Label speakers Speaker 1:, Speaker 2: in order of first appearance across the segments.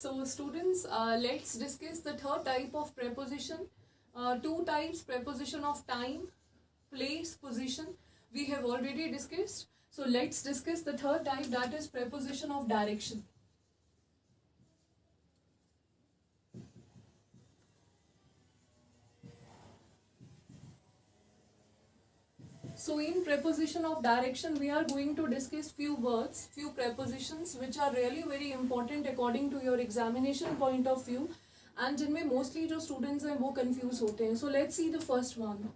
Speaker 1: So students, let's discuss the third type of preposition. Two types: preposition of time, place, position. We have already discussed. So let's discuss the third type, that is preposition of direction. So in preposition of direction, we are going to discuss few words, few prepositions which are really very important according to your examination point of view, and जिनमें mostly जो students हैं वो confuse होते हैं. So let's see the first one.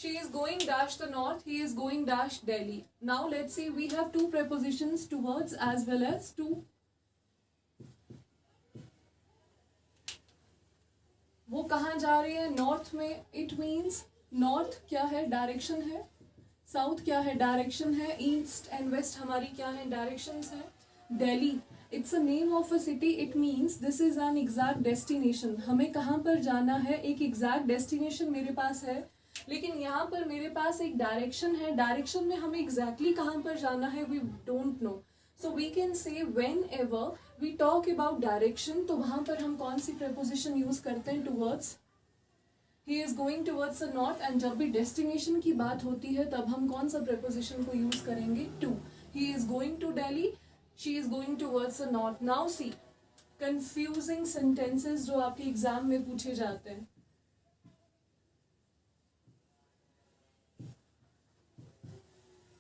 Speaker 1: She is going dash the north, he is going dash Delhi. Now let's see, we have two prepositions towards as well as to. वो कहाँ जा रही है? North में. It means north क्या है? Direction है. South क्या है? डायरेक्शन है. ईस्ट एंड वेस्ट हमारी क्या है? डायरेक्शंस है. Delhi, it's a name of a city. It means this is an exact destination. हमें कहाँ पर जाना है? एक एग्जैक्ट डेस्टिनेशन मेरे पास है, लेकिन यहाँ पर मेरे पास एक डायरेक्शन है. डायरेक्शन में हमें एग्जैक्टली कहाँ पर जाना है we don't know. So we can say whenever we talk about direction, तो वहां पर हम कौन सी प्रेपोजिशन यूज करते हैं? Towards. He is going towards the north. And जब भी डेस्टिनेशन की बात होती है तब हम कौन सा प्रेपोजिशन को यूज करेंगे? To. He is going to Delhi, she is going towards the north. Now see confusing sentences जो आपके एग्जाम में पूछे जाते हैं.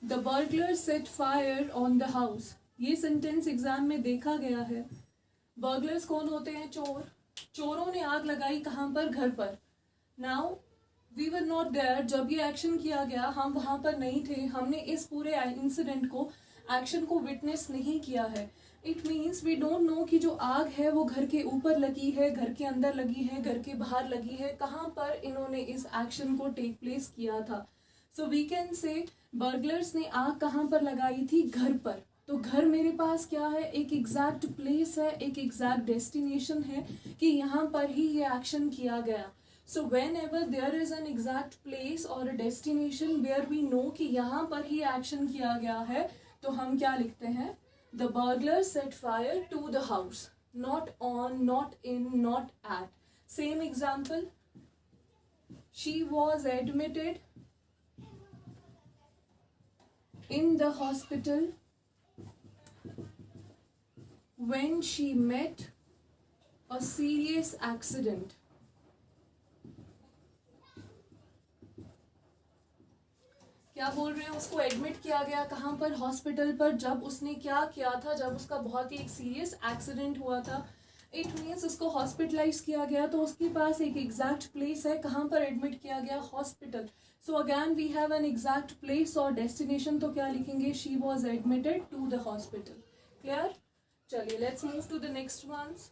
Speaker 1: The burglar set fire on the house. ये सेंटेंस एग्जाम में देखा गया है. बर्गलर्स कौन होते हैं? चोर. चोरों ने आग लगाई कहाँ पर? घर पर. Now we were not there. जब ये एक्शन किया गया हम वहां पर नहीं थे. हमने इस पूरे इंसिडेंट को, एक्शन को विटनेस नहीं किया है. It means we don't know कि जो आग है वो घर के ऊपर लगी है, घर के अंदर लगी है, घर के बाहर लगी है, कहाँ पर इन्होंने इस एक्शन को टेक प्लेस किया था. So we can say burglars ने आग कहाँ पर लगाई थी? घर पर. तो घर मेरे पास क्या है? एक एग्जैक्ट प्लेस है, एक एग्जैक्ट डेस्टिनेशन है कि यहाँ पर ही ये एक्शन किया गया. So whenever there is an exact place और a destination where we know कि यहाँ पर ही एक्शन किया गया है, तो हम क्या लिखते हैं? The burglar set fire to the house. Not on, not in, not at. Same example. She was admitted in the hospital when she met a serious accident. क्या बोल रहे हैं? उसको एडमिट किया गया कहाँ पर? हॉस्पिटल पर. जब उसने क्या किया था? जब उसका बहुत ही एक सीरियस एक्सीडेंट हुआ था. इट मीन्स उसको हॉस्पिटलाइज किया गया, तो उसके पास एक एग्जैक्ट प्लेस है. कहाँ पर एडमिट किया गया? Hospital. So again we have an exact place और डेस्टिनेशन, तो क्या लिखेंगे? She was admitted to the hospital. Clear? चलिए let's move to the next ones.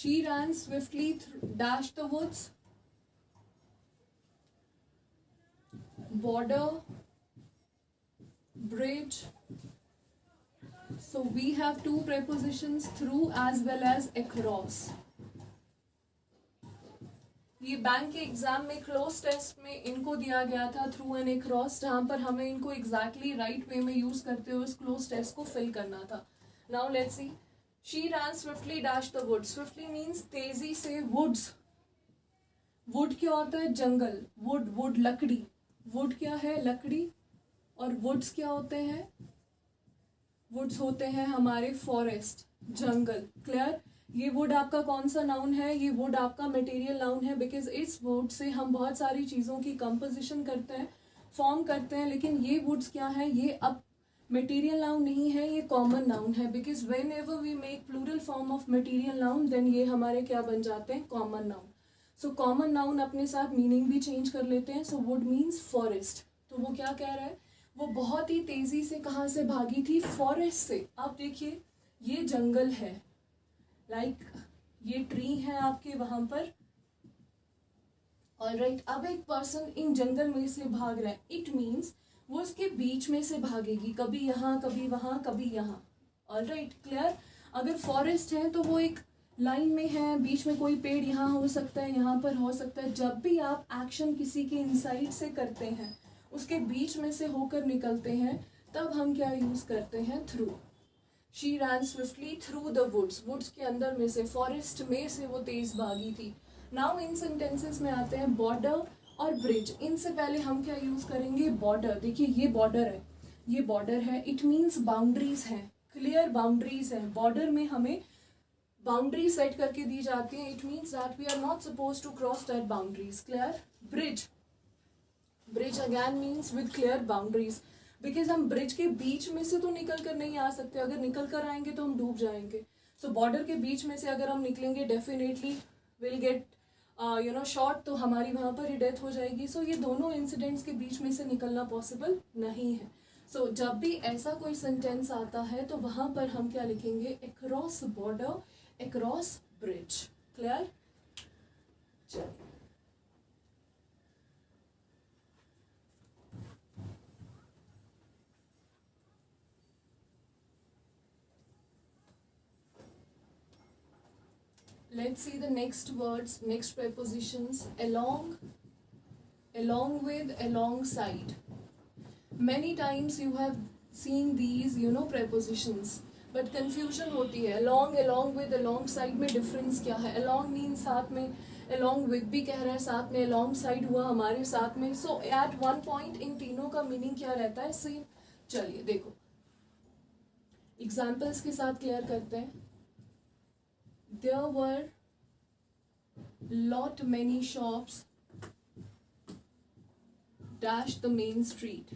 Speaker 1: She ran swiftly dash the woods. Border, bridge. So we have two prepositions, through as well as across. ये bank के exam में cloze test में इनको दिया गया था, through and across, जहां पर हमें इनको एग्जैक्टली राइट वे में यूज करते हुए उस क्लोज टेस्ट को फिल करना था. Now let's C. She ran swiftly dash the woods. Swiftly means तेजी से. woods, wood क्या होता है? जंगल. wood लकड़ी. wood क्या है? लकड़ी. और woods क्या होते हैं? woods होते हैं हमारे फॉरेस्ट, जंगल. क्लियर? ये wood आपका कौन सा नाउन है? ये wood आपका मटेरियल नाउन है, बिकॉज इस wood से हम बहुत सारी चीजों की कंपोजिशन करते हैं, फॉर्म करते हैं. लेकिन ये woods क्या है? ये अब मटेरियल नाउन नहीं है, ये कॉमन नाउन है, because whenever we make plural form of material noun then ये हमारे क्या बन जाते हैं, common noun. So common noun अपने साथ मीनिंग भी चेंज कर लेते हैं। So wood means forest. तो वो क्या कह रहा है, वो बहुत ही तेजी से कहाँ से भागी थी, फॉरेस्ट से। आप देखिए ये जंगल है, लाइक ये ट्री है आपके वहां पर, ऑलराइट। अब एक पर्सन इन जंगल में से भाग रहा है, इट मीन्स वो उसके बीच में से भागेगी, कभी यहाँ कभी वहां कभी यहाँ, ऑलराइट, क्लियर। अगर फॉरेस्ट है तो वो एक लाइन में है, बीच में कोई पेड़ यहाँ हो सकता है, यहाँ पर हो सकता है। जब भी आप एक्शन किसी के इनसाइड से करते हैं, उसके बीच में से होकर निकलते हैं, तब हम क्या यूज करते हैं, through. She ran swiftly through the woods, woods के अंदर में से, फॉरेस्ट में से वो तेज भागी थी। नाउ इन सेंटेंसेस में आते हैं बॉर्डर और ब्रिज। इनसे पहले हम क्या यूज करेंगे, बॉर्डर। देखिए ये बॉर्डर है, ये बॉर्डर है, इट मीन्स बाउंड्रीज हैं, क्लियर बाउंड्रीज हैं। बॉर्डर में हमें बाउंड्री सेट करके दी जाती है, it means that we are not suppose to cross that boundaries, clear. Bridge, bridge again means with clear boundaries, because हम ब्रिज के बीच में से तो निकल कर नहीं आ सकते, अगर निकल कर आएंगे तो हम डूब जाएंगे। सो बॉर्डर के बीच में से अगर हम निकलेंगे डेफिनेटली विल गेट शॉर्ट, तो हमारी वहां पर ही डेथ हो जाएगी। सो ये दोनों इंसिडेंट्स के बीच में से निकलना पॉसिबल नहीं है। सो जब भी ऐसा कोई सेंटेंस आता है तो वहां पर हम क्या लिखेंगे, across border, across bridge, clear. चलिए let's see the next words, next prepositions. Along, along with, alongside. Many times you have seen these prepositions, but confusion होती है। along, along with, alongside में difference क्या है। along means साथ में, along with भी कह रहा है साथ में, alongside हुआ हमारे साथ में। so at one point इन तीनों का meaning क्या रहता है, सेम। चलिए देखो एग्जाम्पल्स के साथ क्लियर करते हैं। There were lot many shops dash the main street.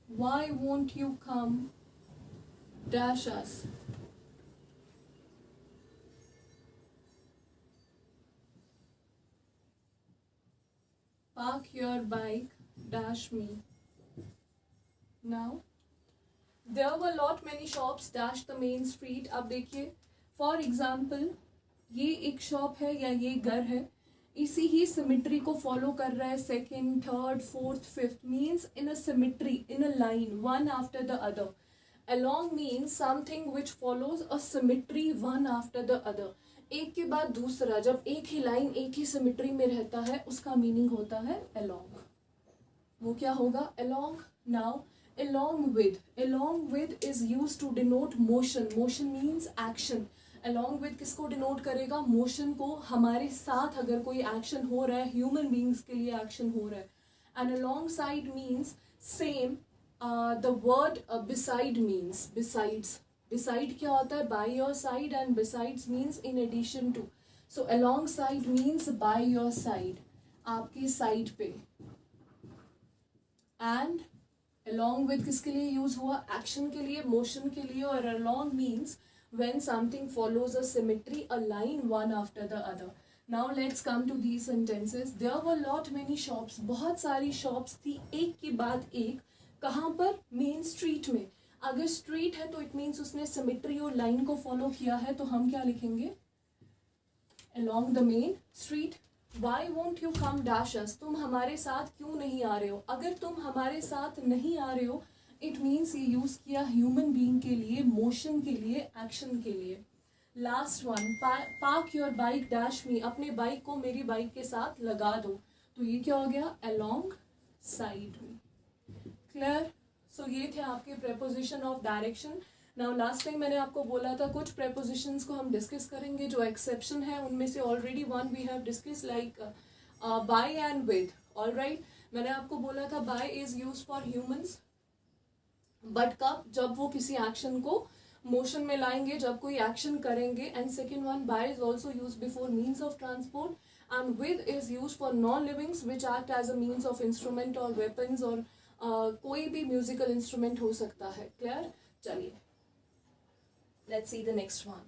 Speaker 1: Why won't you come dash us? Park your bike dash me. Now there were lot many shops dash the main street. अब देखिए for example ये एक shop है या ये घर है, इसी ही सिमिट्री को फॉलो कर रहा है second, third, fourth, fifth, means in a symmetry, in a line, one after the other. along means something which follows a symmetry one after the other, एक के बाद दूसरा, जब एक ही लाइन एक ही सिमिट्री में रहता है उसका मीनिंग होता है along। वो क्या होगा, along। now along with is used to denote motion, motion means action। along with किसको डिनोट करेगा, मोशन को। हमारे साथ अगर कोई एक्शन हो रहा है, ह्यूमन बींग्स के लिए एक्शन हो रहा है। And alongside means same। the word beside means besides, beside क्या होता है, by your side, and besides means in addition to। so alongside means by your side, आपकी साइड पे। and along with किसके लिए यूज हुआ, एक्शन के लिए, मोशन के लिए। और along means when something follows a symmetry, a line one after the other। now let's come to these sentences। there were lot many shops, बहुत सारी shops थी, एक के बाद एक। कहाँ पर, मेन स्ट्रीट में। अगर स्ट्रीट है तो इट मीन्स उसने सिमिट्री और लाइन को फॉलो किया है, तो हम क्या लिखेंगे, along the main street। Why won't you come dash us? तुम हमारे साथ क्यों नहीं आ रहे हो। अगर तुम हमारे साथ नहीं आ रहे हो, इट मीन्स ये यूज किया ह्यूमन बीइंग के लिए, मोशन के लिए, एक्शन के लिए। Last one, park your bike dash मी, अपने बाइक को मेरी बाइक के साथ लगा दो। तो ये क्या हो गया, along साइड में, क्लियर। सो ये थे आपके preposition of direction. Now last time मैंने आपको बोला था कुछ प्रेपोजिशंस को हम डिस्कस करेंगे, जो एक्सेप्शन है उनमें से already one we have discuss, like by and with. Alright, मैंने आपको बोला था by is use for humans, but कब, जब वो किसी एक्शन को मोशन में लाएंगे जब कोई एक्शन करेंगे. And second one, by is also use before means of transport. And with is use for non livings which act as a means of instrument और वेपन्स, और कोई भी म्यूजिकल इंस्ट्रूमेंट हो सकता है. क्लियर? चलिए, let's see the next one.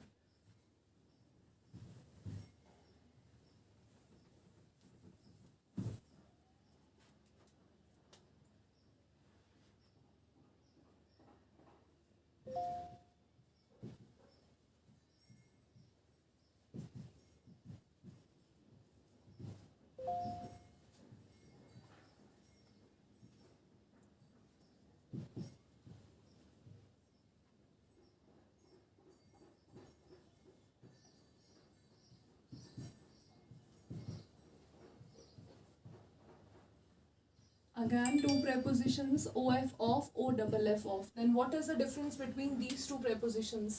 Speaker 1: Again, two prepositions, of, of, off, of. Then what is the difference between these two prepositions?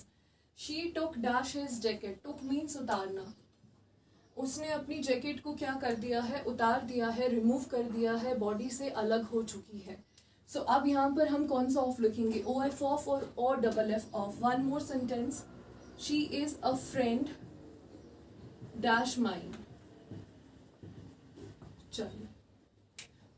Speaker 1: She took dash his jacket. Took means उतारना. उसने अपनी jacket को क्या कर दिया है? उतार दिया है, रिमूव कर दिया है, बॉडी से अलग हो चुकी है. सो अब यहाँ पर हम कौन सा ऑफ लिखेंगे? OF ऑफ और OFF of. One more sentence. She is a friend dash mine. चलिए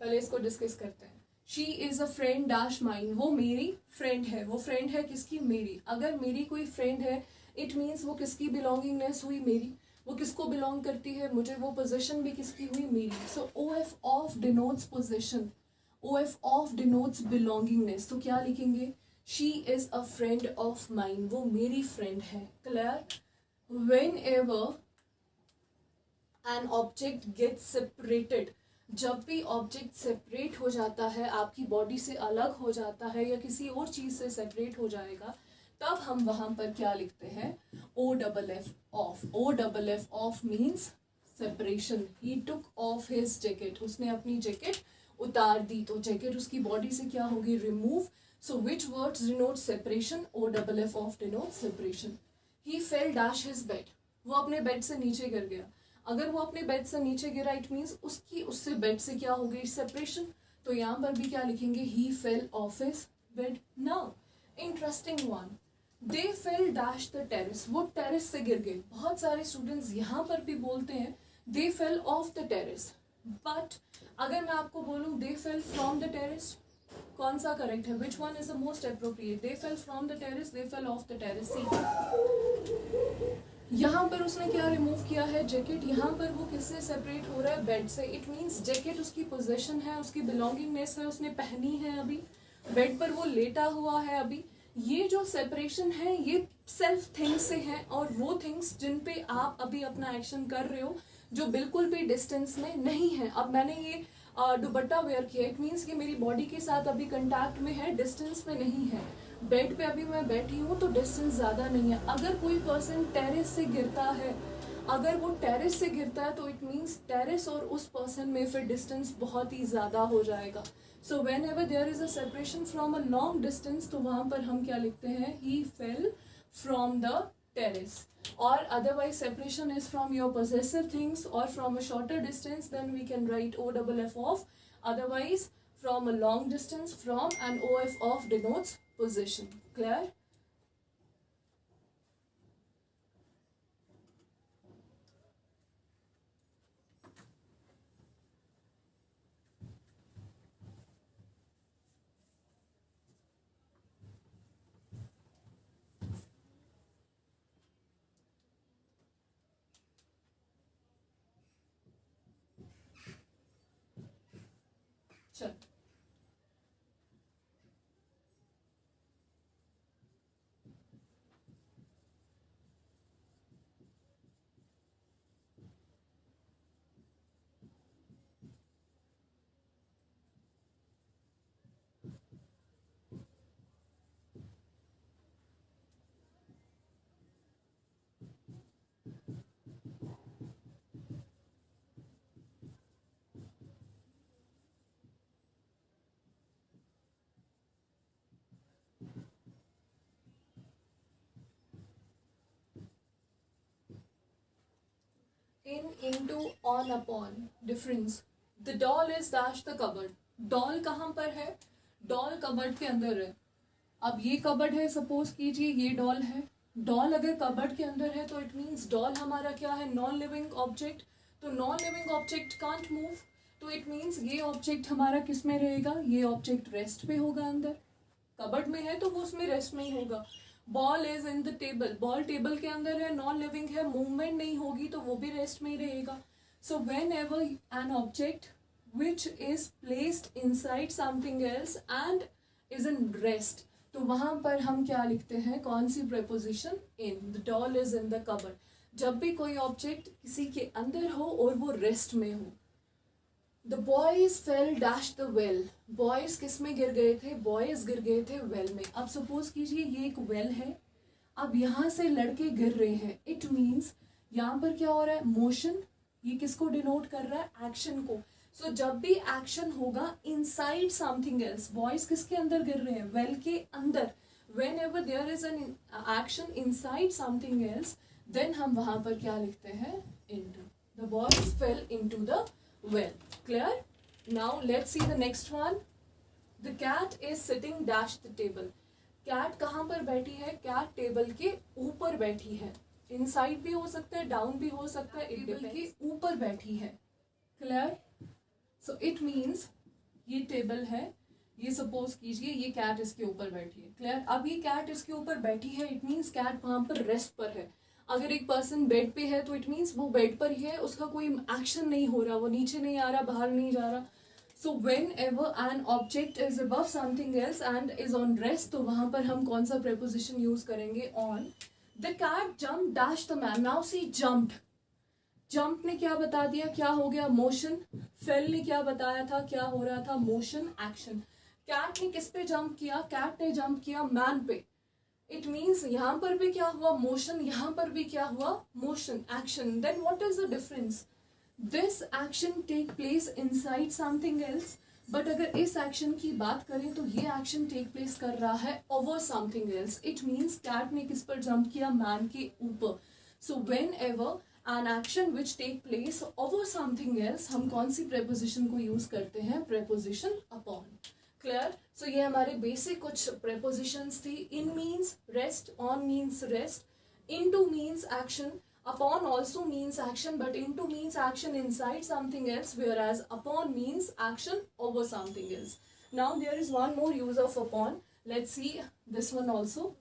Speaker 1: पहले इसको डिस्कस करते हैं. She is a friend dash mine. वो मेरी फ्रेंड है. वो फ्रेंड है किसकी? मेरी. अगर मेरी कोई फ्रेंड है, इट मीन्स वो किसकी बिलोंगिंगनेस हुई? मेरी. वो किसको बिलोंग करती है? मुझे. वो पोजीशन भी किसकी हुई? मेरी. सो OF of denotes position. OF of denotes belongingness. तो क्या लिखेंगे? She is a friend of mine. वो मेरी फ्रेंड है. Clear? When ever an object get separated, जब भी ऑब्जेक्ट सेपरेट हो जाता है, आपकी बॉडी से अलग हो जाता है या किसी और चीज से सेपरेट हो जाएगा, तब हम वहां पर क्या लिखते हैं? OFF of. OFF of means separation. He took off his jacket. उसने अपनी जैकेट उतार दी, तो जैकेट उसकी बॉडी से क्या होगी? Remove. So which words denote separation? OFF of denote separation. He fail dash his bed. वो अपने बेड से नीचे गिर गया. अगर वो अपने बेड से नीचे गिरा, इट मीन्स उसकी उससे बेड से क्या हो गई? सेपरेशन. तो यहाँ पर भी क्या लिखेंगे? He fell off his bed. Now interesting one, they fell dash the terrace. वो टेरेस से गिर गए. बहुत सारे स्टूडेंट्स यहाँ पर भी बोलते हैं they fell off the terrace. But अगर मैं आपको बोलूँ they fell from the terrace, कौन सा करेक्ट है? Which one is the most appropriate? They fell from the terrace, they fell off the terrace. यहाँ पर उसने क्या रिमूव किया है? जैकेट. यहाँ पर वो किससे सेपरेट हो रहा है? बेड से. इट मीन्स जैकेट उसकी पोजेशन है, उसकी बिलोंगिंगनेस है, उसने पहनी है, अभी बेड पर वो लेटा हुआ है. अभी ये जो सेपरेशन है ये सेल्फ थिंग्स से है, और वो थिंग्स जिन पे आप अभी अपना एक्शन कर रहे हो जो बिल्कुल भी डिस्टेंस में नहीं है. अब मैंने ये दुपट्टा वेयर किया, इट मीन्स कि मेरी बॉडी के साथ अभी कंटैक्ट में है, डिस्टेंस में नहीं है. बेड पे अभी मैं बैठी हूँ तो डिस्टेंस ज़्यादा नहीं है. अगर कोई पर्सन टेरेस से गिरता है, अगर वो टेरेस से गिरता है, तो इट मीन्स टेरेस और उस पर्सन में फिर डिस्टेंस बहुत ही ज़्यादा हो जाएगा. So whenever there is a separation from a long distance, तो वहाँ पर हम क्या लिखते हैं? He fell from the terrace. Or otherwise separation is from your possessive things or from a shorter distance, then we can write OFF off. Otherwise from a long distance, from, and OF off denotes position. Clear? चल in, into, on, upon. Difference. The doll is dash the cupboard. Doll कहाँ पर है? Doll cupboard के अंदर है. अब ये cupboard है, सपोज कीजिए ये डॉल है। डॉल अगर कबर्ड के अंदर है तो इट मीन्स डॉल हमारा क्या है, नॉन लिविंग ऑब्जेक्ट। तो non living object can't move, तो इट मीन्स ये ऑब्जेक्ट हमारा किस में रहेगा, ये ऑब्जेक्ट रेस्ट पे होगा अंदर। कबर्ड में है तो वो उसमें रेस्ट में ही होगा। Ball is in the table, ball table के अंदर है, नॉन लिविंग है, मूवमेंट नहीं होगी तो वो भी रेस्ट में ही रहेगा। So whenever an object which is placed inside something else and is in rest, तो वहां पर हम क्या लिखते हैं, कौन सी preposition, in. The doll is in the cupboard. जब भी कोई ऑब्जेक्ट किसी के अंदर हो और वो रेस्ट में हो। The boys fail dash the well, boys किस में गिर गए थे, बॉयज गिर गए थे वेल में। अब सपोज कीजिए ये एक वेल है, अब यहाँ से लड़के गिर रहे हैं, इट मीन्स यहाँ पर क्या हो रहा है, मोशन। ये किसको डिनोट कर रहा है, एक्शन को। सो जब भी एक्शन होगा इनसाइड समथिंग एल्स, बॉयज किसके अंदर गिर रहे हैं, वेल के अंदर। Whenever there is an action inside something else, then हम वहां पर क्या लिखते हैं, into. The boys fell into the well. Clear? Now let's see the next one. The cat is sitting dash the table, cat कहाँ पर बैठी है, कैट टेबल के ऊपर बैठी है। इनसाइड भी हो सकता है, डाउन भी हो सकता है, टेबल के ऊपर बैठी है। क्लियर? सो इट मीन्स ये टेबल है, ये सपोज कीजिए ये कैट इसके ऊपर बैठी है। क्लियर? अब ये कैट इसके ऊपर बैठी है, इट मीन्स कैट वहां पर रेस्ट पर है। अगर एक पर्सन बेड पे है तो इट मीन्स वो बेड पर ही है, उसका कोई एक्शन नहीं हो रहा, वो नीचे नहीं आ रहा, बाहर नहीं जा रहा। So whenever an object is above something else and is on rest, तो वहां पर हम कौन सा प्रेपोजिशन यूज करेंगे, on. The cat jump dash the man, now see jumped. Jump ने क्या बता दिया, क्या हो गया, मोशन। फेल ने क्या बताया था, क्या हो रहा था, मोशन, एक्शन। कैट ने किस पे जंप किया, कैट ने जंप किया मैन पे। इट मीन्स यहां पर भी क्या हुआ, मोशन, यहां पर भी क्या हुआ, motion, action. Then what is the difference, this action take place inside something else, but अगर इस एक्शन की बात करें तो ये एक्शन टेक प्लेस कर रहा है over something else. It means cat ने किस पर जंप किया, मैन के ऊपर। So whenever an action which take place over something else, हम कौन सी प्रेपोजिशन को यूज करते हैं, प्रेपोजिशन अपॉन। क्लियर? सो ये हमारे बेसिक कुछ प्रेपोजिशंस थी। In means rest, on means rest, into means action, upon also means action, but into means action inside something else, whereas upon means action over something else. Now there is one more use of upon. Let's see this one also.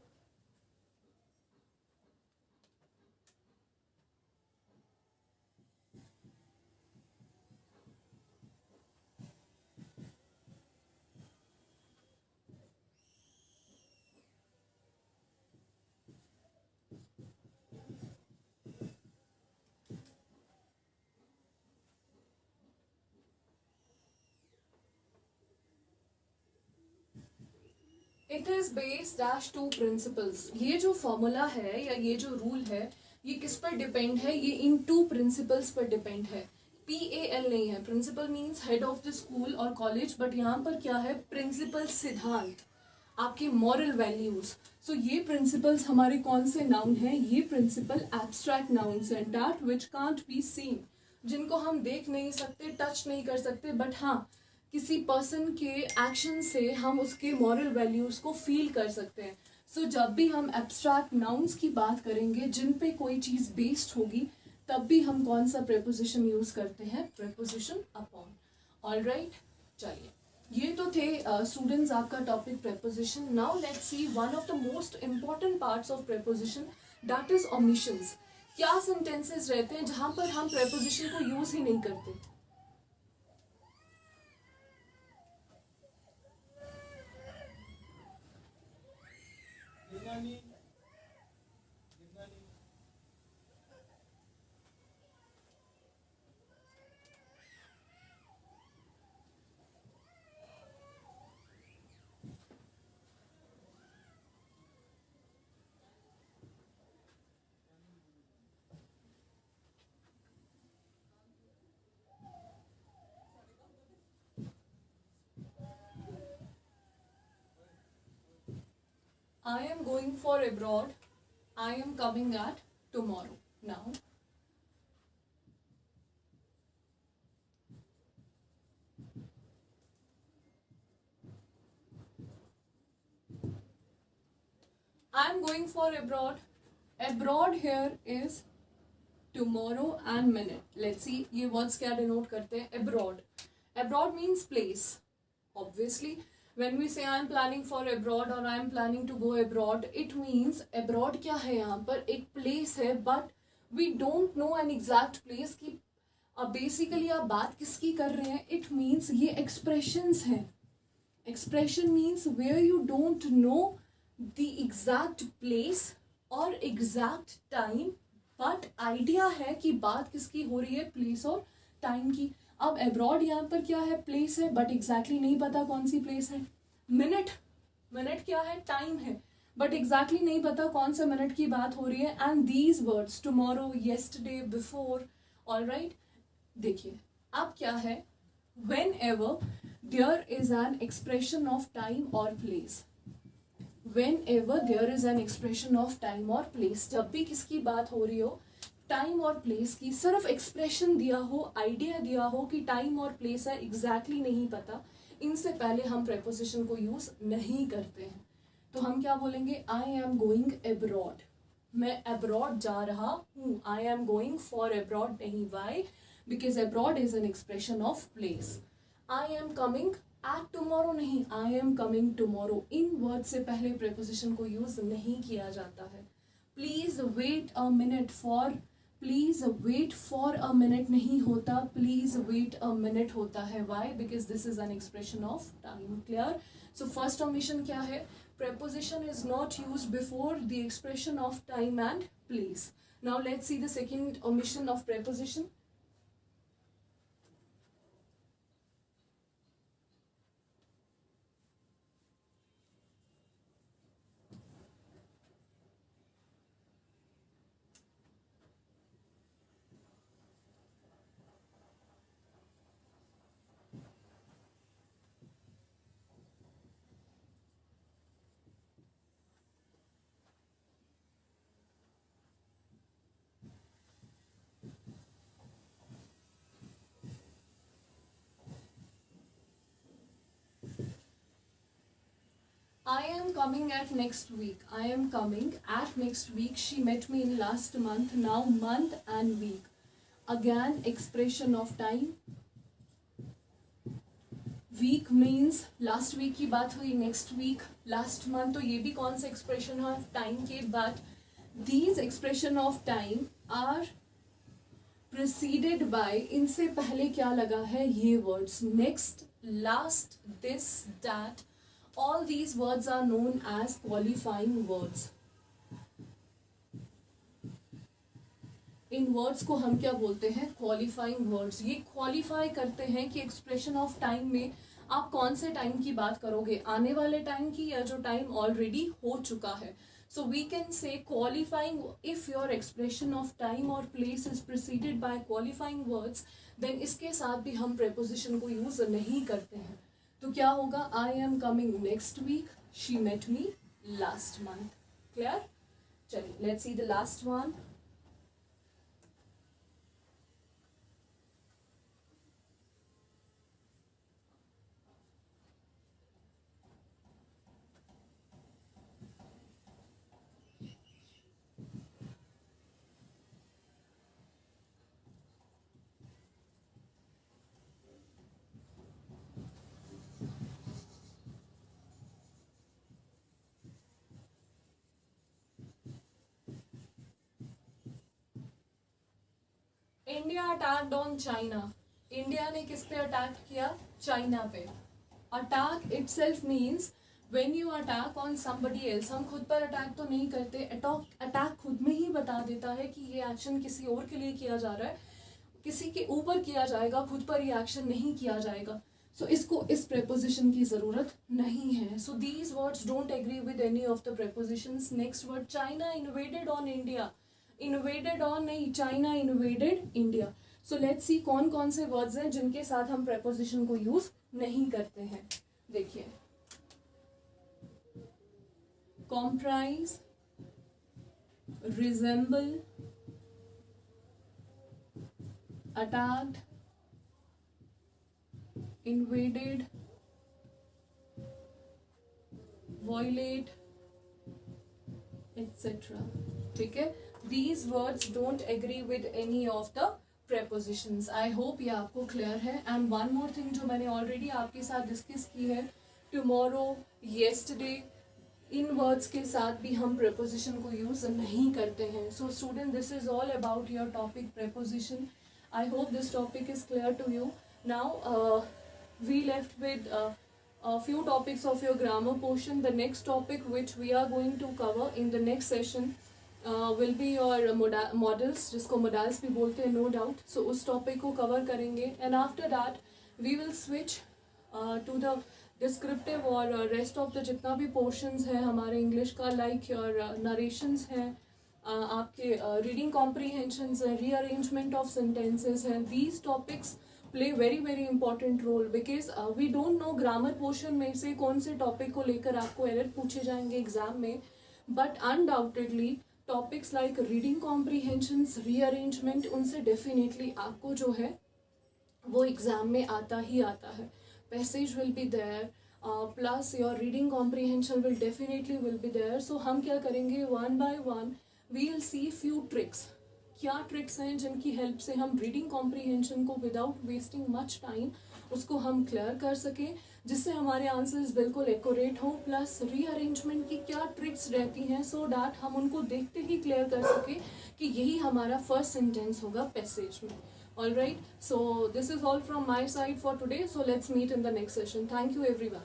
Speaker 1: It is based dash to principles. ये जो formula है या ये जो rule है, ये किस पर डिपेंड है, ये इन टू प्रिंसिपल्स पर डिपेंड है। PAL नहीं है, principle means head of the school और कॉलेज, बट यहाँ पर क्या है, प्रिंसिपल, सिद्धांत, आपकी मॉरल वैल्यूज। सो ये प्रिंसिपल्स हमारे कौन से नाउन हैं, ये प्रिंसिपल एब्स्ट्रैक्ट नाउन्स हैं, that which can't be seen, जिनको हम देख नहीं सकते, टच नहीं कर सकते, बट हाँ किसी पर्सन के एक्शन से हम उसके मॉरल वैल्यूज को फील कर सकते हैं। सो जब भी हम एब्स्ट्रैक्ट नाउन्स की बात करेंगे जिन पे कोई चीज बेस्ड होगी, तब भी हम कौन सा प्रेपोजिशन यूज करते हैं, प्रेपोजिशन अपॉन। ऑलराइट, चलिए ये तो थे स्टूडेंट्स आपका topic preposition. Now let's C one of the most important parts of preposition, that is omissions. क्या सेंटेंसेस रहते हैं जहां पर हम प्रेपोजिशन को यूज ही नहीं करते। I am going for abroad. I am coming at tomorrow. Now, I am going for abroad. Abroad here is tomorrow and minute. Let's see ये words क्या denote करते हैं. Abroad. Abroad means place. Obviously, when we say I am planning for abroad or I am planning to go abroad, it means abroad क्या है यहाँ पर एक place है, but we don't know an exact place कि अब basically आप बात किसकी कर रहे हैं. इट मीन्स ये एक्सप्रेशंस हैं. Expression means where you don't know the exact place और एग्जैक्ट टाइम, बट आइडिया है कि बात किसकी हो रही है, प्लेस और टाइम की. अब अब्रॉड यहाँ पर क्या है, प्लेस है, बट एग्जैक्टली नहीं पता कौन सी प्लेस है. मिनट, मिनट क्या है, टाइम है, बट एग्जैक्टली नहीं पता कौन सा मिनट की बात हो रही है. And these words tomorrow, yesterday, before. All right, देखिए अब क्या है, whenever there is an expression of time और place. Whenever there is an expression of time और प्लेस, जब भी किसकी बात हो रही हो, टाइम और प्लेस की, सिर्फ एक्सप्रेशन दिया हो, आइडिया दिया हो कि टाइम और प्लेस है, एग्जैक्टली नहीं पता, इनसे पहले हम प्रेपोजिशन को यूज नहीं करते हैं. तो हम क्या बोलेंगे, आई एम गोइंग अब्रॉड. मैं अब्रॉड जा रहा हूँ. I am going for abroad नहीं. Why? Because abroad is an expression of place. I am coming at tomorrow नहीं, आई एम कमिंग टुमारो. इन वर्ड से पहले प्रेपोजिशन को यूज नहीं किया जाता है. Please wait a minute for, please wait for a minute नहीं होता, प्लीज वेट अ मिनट होता है. Why? Because this is an expression of time. Clear? So first omission क्या है, preposition is not used before the expression of time and place. Now let's see the second omission of preposition. I am coming at next week. I am coming at next week. She met me in last month. Now month and week. Again expression of time. Week means last week की बात हुई, next week, last month, तो ये भी कौन सा expression है time के. But these expression of time are preceded by, इनसे पहले क्या लगा है, ये words, next, last, this, that. All these words are known as qualifying words. इन वर्ड्स को हम क्या बोलते हैं, क्वालिफाइंग वर्ड्स. ये क्वालिफाई करते हैं कि एक्सप्रेशन ऑफ टाइम में आप कौन से टाइम की बात करोगे, आने वाले टाइम की या जो टाइम ऑलरेडी हो चुका है. So we can say qualifying, if your expression of time और place is preceded by qualifying words, then इसके साथ भी हम प्रेपोजिशन को यूज नहीं करते हैं. तो क्या होगा, I am coming next week, she met me last month. Clear? चलिए let's see the last one. India attacked on China. India ने किस पे अटैक किया, चाइना पे. Attack itself means when you attack on somebody else. हम खुद पर attack तो नहीं करते, अटैक खुद में ही बता देता है कि ये एक्शन किसी और के लिए किया जा रहा है, किसी के ऊपर किया जाएगा, खुद पर ये एक्शन नहीं किया जाएगा. सो इसको इस प्रेपोजिशन की जरूरत नहीं है. So these words don't agree with any of the prepositions. Next word, China invaded on India. Invaded on नहीं, China invaded India. So let's see कौन कौन से वर्ड्स हैं जिनके साथ हम प्रेपोजिशन को यूज नहीं करते हैं. देखिए, comprise, resemble, attacked, invaded, violate, etc. ठीक है, these words don't agree with any of the prepositions. I hope ये आपको clear है. And one more thing जो मैंने already आपके साथ discuss की है, tomorrow, yesterday, इन वर्ड्स के साथ भी हम preposition को यूज नहीं करते हैं. So student, this is all about your topic preposition. I hope this topic is clear to you. Now we left with a few topics of your grammar portion. The next topic which we are going to cover in the next session will be your models, जिसको modals भी बोलते हैं, no doubt. So उस topic को cover करेंगे. And after that we will switch to the descriptive और rest of the जितना भी पोर्शंस है हमारे इंग्लिश का, लाइक योर नरेशंस हैं, आपके रीडिंग कॉम्प्रीहेंशंस हैं, रीअरेंजमेंट ऑफ सेंटेंसेस हैं. These topics play very very important role because we don't know grammar portion में से कौन से टॉपिक को लेकर आपको एरर पूछे जाएंगे एग्जाम में, but undoubtedly topics like reading comprehensions, rearrangement, उनसे डेफिनेटली आपको जो है वो एग्जाम में आता ही आता है. Passage will be there, plus your reading comprehension will definitely be there. So हम क्या करेंगे, one by one we will see few tricks. क्या ट्रिक्स हैं जिनकी हेल्प से हम रीडिंग कॉम्प्रीहेंशन को विदाउट वेस्टिंग मच टाइम उसको हम क्लियर कर सकें, जिससे हमारे आंसर्स बिल्कुल एक्यूरेट हो. प्लस रीअरेंजमेंट की क्या ट्रिक्स रहती हैं सो डैट हम उनको देखते ही क्लियर कर सकें कि यही हमारा फर्स्ट सेंटेंस होगा पैसेज में. All right, so this is all from my side for today. So let's meet in the next session. Thank you everyone.